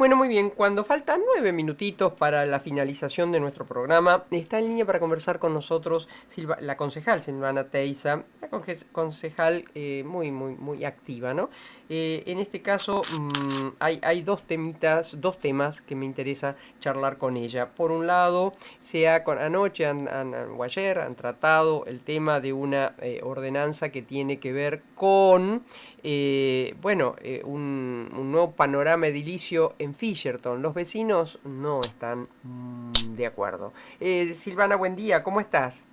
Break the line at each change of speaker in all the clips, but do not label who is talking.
Bueno, muy bien, cuando faltan 9 minutitos para la finalización de nuestro programa, está en línea para conversar con nosotros la concejal Silvana Teiza, la concejal muy activa, ¿no? En este caso, hay dos temas que me interesa charlar con ella. Por un lado, anoche o ayer han tratado el tema de una ordenanza que tiene que ver con un nuevo panorama edilicio en Fisherton. Los vecinos no están de acuerdo. Silvana, buen día, ¿cómo estás?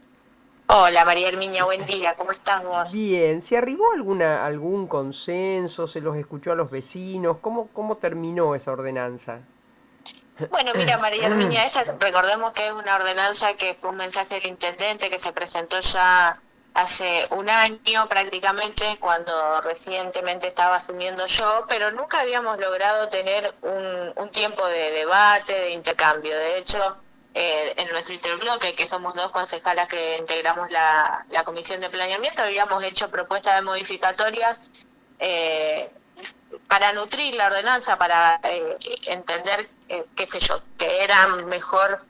Hola María Herminia, buen día, ¿cómo estás vos?
Bien, ¿se arribó algún consenso? ¿Se los escuchó a los vecinos? ¿Cómo terminó esa ordenanza?
Bueno, mira María Herminia, esta recordemos que es una ordenanza que fue un mensaje del intendente que se presentó ya hace un año prácticamente, cuando recientemente estaba asumiendo yo, pero nunca habíamos logrado tener un tiempo de debate, de intercambio. De hecho, en nuestro interbloque, que somos dos concejalas que integramos la Comisión de Planeamiento, habíamos hecho propuestas de modificatorias eh, para nutrir la ordenanza, para entender, qué sé yo, que era mejor,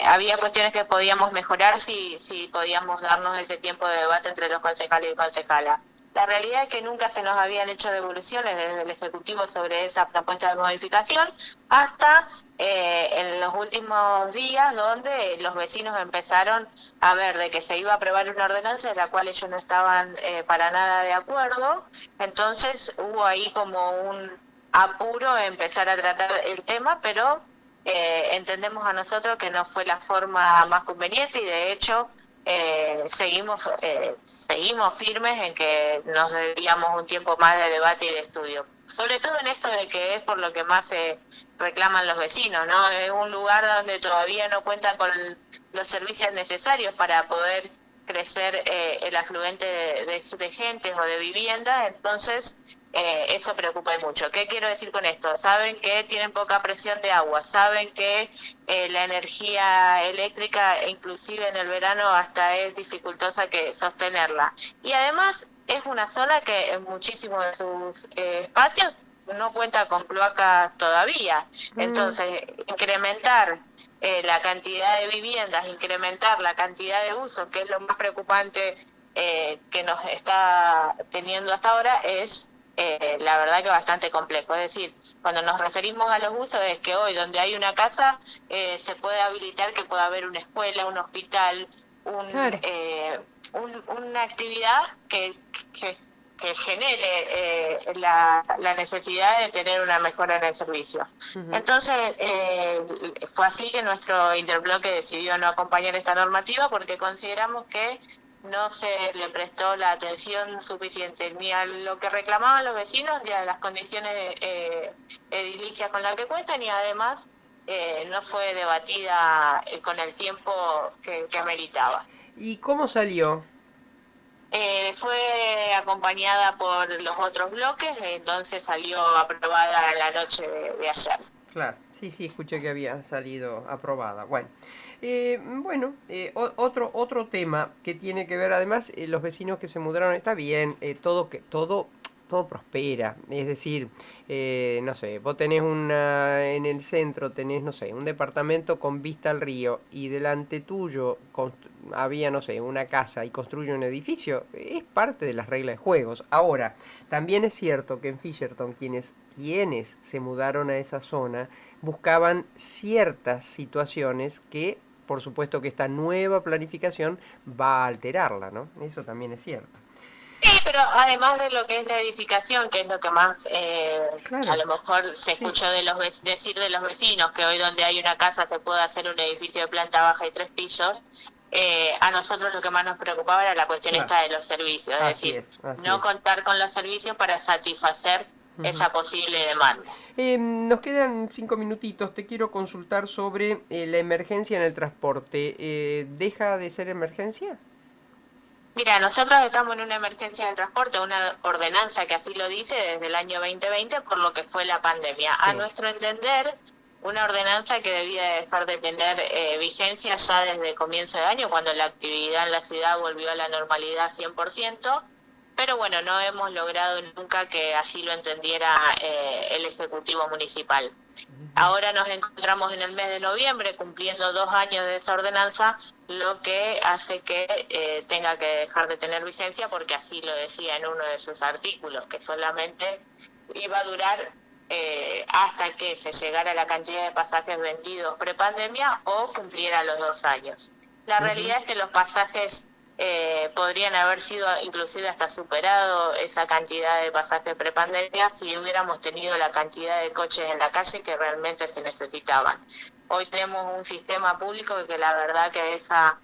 había cuestiones que podíamos mejorar si podíamos darnos ese tiempo de debate entre los concejales y concejalas. La realidad es que nunca se nos habían hecho devoluciones desde el Ejecutivo sobre esa propuesta de modificación, hasta en los últimos días, donde los vecinos empezaron a ver de que se iba a aprobar una ordenanza de la cual ellos no estaban para nada de acuerdo. Entonces hubo ahí como un apuro en empezar a tratar el tema, pero entendemos a nosotros que no fue la forma más conveniente, y de hecho seguimos firmes en que nos debíamos un tiempo más de debate y de estudio. Sobre todo en esto de que es por lo que más se reclaman los vecinos, ¿no? Es un lugar donde todavía no cuentan con los servicios necesarios para poder crecer el afluente de gente o de viviendas. Entonces eso preocupa mucho. ¿Qué quiero decir con esto? Saben que tienen poca presión de agua, saben que la energía eléctrica, inclusive en el verano, hasta es dificultosa que sostenerla. Y además es una zona que en muchísimos de sus espacios no cuenta con cloaca todavía.
Mm,
Entonces, incrementar la cantidad de viviendas, incrementar la cantidad de usos, que es lo más preocupante que nos está teniendo hasta ahora, es la verdad que bastante complejo. Es decir, cuando nos referimos a los usos, es que hoy donde hay una casa se puede habilitar que pueda haber una escuela, un hospital,
claro.
una actividad que, que genere la necesidad de tener una mejora en el servicio.
Ujú.
Entonces, fue así que nuestro interbloque decidió no acompañar esta normativa, porque consideramos que no se le prestó la atención suficiente ni a lo que reclamaban los vecinos, ni a las condiciones edilicias con las que cuentan, y además no fue debatida con el tiempo que ameritaba.
¿Y cómo salió?
Fue acompañada por los otros bloques, entonces salió aprobada la noche de ayer.
Claro, sí, sí, escuché que había salido aprobada. Otro tema que tiene que ver, además, los vecinos que se mudaron, está bien, todo prospera. Es decir, no sé, vos tenés en el centro tenés, no sé, un departamento con vista al río y delante tuyo había, no sé, una casa y construye un edificio, es parte de las reglas de juegos. Ahora, también es cierto que en Fisherton quienes se mudaron a esa zona buscaban ciertas situaciones que, por supuesto que esta nueva planificación va a alterarla, ¿no? Eso también es cierto.
Sí, pero además de lo que es la edificación, que es lo que más a
Claro,
lo mejor se
sí,
escuchó de decir de los vecinos, que hoy donde hay una casa se puede hacer un edificio de planta baja y 3 pisos. A nosotros lo que más nos preocupaba era la cuestión
claro.
esta de los servicios, es
Así
decir,
es, así
no
es.
contar con los servicios para satisfacer
Ujú.
esa posible demanda.
Nos quedan 5 minutitos. Te quiero consultar sobre la emergencia en el transporte. ¿Deja de ser emergencia?
Mira, nosotros estamos en una emergencia de transporte, una ordenanza que así lo dice desde el año 2020 por lo que fue la pandemia. A
Sí.
nuestro entender, una ordenanza que debía dejar de tener vigencia ya desde comienzo de año, cuando la actividad en la ciudad volvió a la normalidad 100%. pero bueno, no hemos logrado nunca que así lo entendiera el Ejecutivo Municipal. Ahora nos encontramos en el mes de noviembre cumpliendo 2 años de esa ordenanza, lo que hace que tenga que dejar de tener vigencia, porque así lo decía en uno de sus artículos, que solamente iba a durar hasta que se llegara la cantidad de pasajes vendidos prepandemia o cumpliera los 2 años. La realidad es que los pasajes podrían haber sido inclusive hasta superado esa cantidad de pasajes prepandemia si hubiéramos tenido la cantidad de coches en la calle que realmente se necesitaban. Hoy tenemos un sistema público que la verdad que deja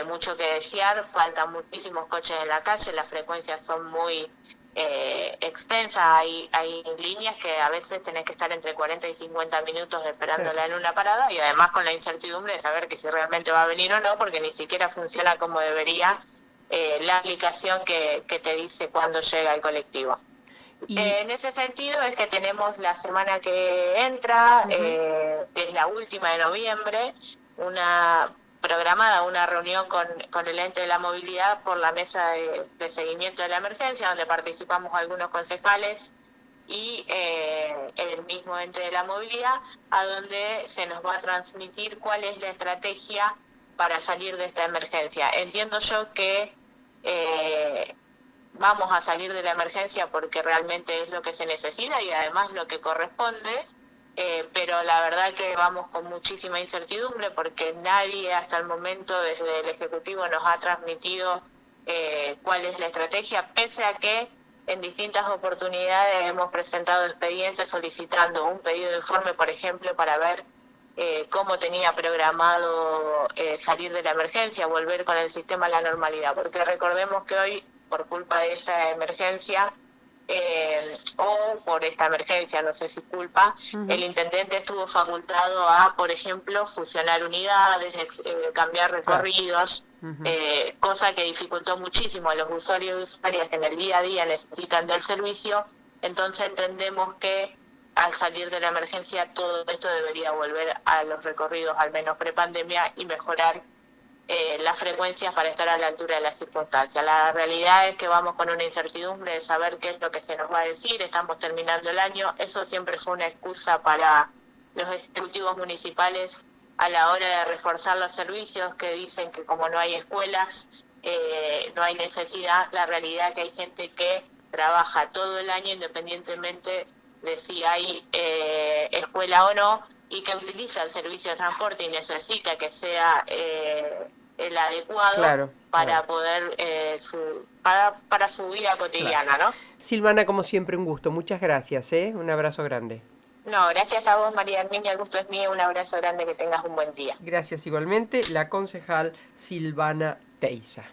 mucho que desear, faltan muchísimos coches en la calle, las frecuencias son muy extensas, hay líneas que a veces tenés que estar entre 40 y 50 minutos esperándola en una parada, y además con la incertidumbre de saber que si realmente va a venir o no, porque ni siquiera funciona como debería la aplicación que te dice cuándo llega el colectivo. En ese sentido es que tenemos la semana que entra, es la última de noviembre, programada una reunión con el ente de la movilidad por la mesa de seguimiento de la emergencia, donde participamos algunos concejales y el mismo ente de la movilidad, a donde se nos va a transmitir cuál es la estrategia para salir de esta emergencia. Entiendo yo que vamos a salir de la emergencia porque realmente es lo que se necesita y además lo que corresponde, pero la verdad que vamos con muchísima incertidumbre porque nadie hasta el momento desde el Ejecutivo nos ha transmitido cuál es la estrategia, pese a que en distintas oportunidades hemos presentado expedientes solicitando un pedido de informe, por ejemplo, para ver cómo tenía programado salir de la emergencia, volver con el sistema a la normalidad, porque recordemos que hoy, por culpa de esa emergencia, o por esta emergencia, no sé si culpa, el intendente estuvo facultado a, por ejemplo, fusionar unidades, cambiar recorridos, cosa que dificultó muchísimo a los usuarios y usuarias que en el día a día necesitan del servicio. Entonces entendemos que al salir de la emergencia todo esto debería volver a los recorridos al menos prepandemia y mejorar las frecuencias para estar a la altura de las circunstancias. La realidad es que vamos con una incertidumbre de saber qué es lo que se nos va a decir, estamos terminando el año, eso siempre fue una excusa para los ejecutivos municipales a la hora de reforzar los servicios, que dicen que como no hay escuelas, no hay necesidad. La realidad es que hay gente que trabaja todo el año independientemente de si hay escuela o no, y que utiliza el servicio de transporte y necesita que sea el adecuado para poder para su vida cotidiana, ¿no?
Silvana, como siempre, un gusto. Muchas gracias, un abrazo grande.
No, gracias a vos, María Herminia, el gusto es mío, un abrazo grande, que tengas un buen día.
Gracias igualmente, la concejal Silvana Teiza.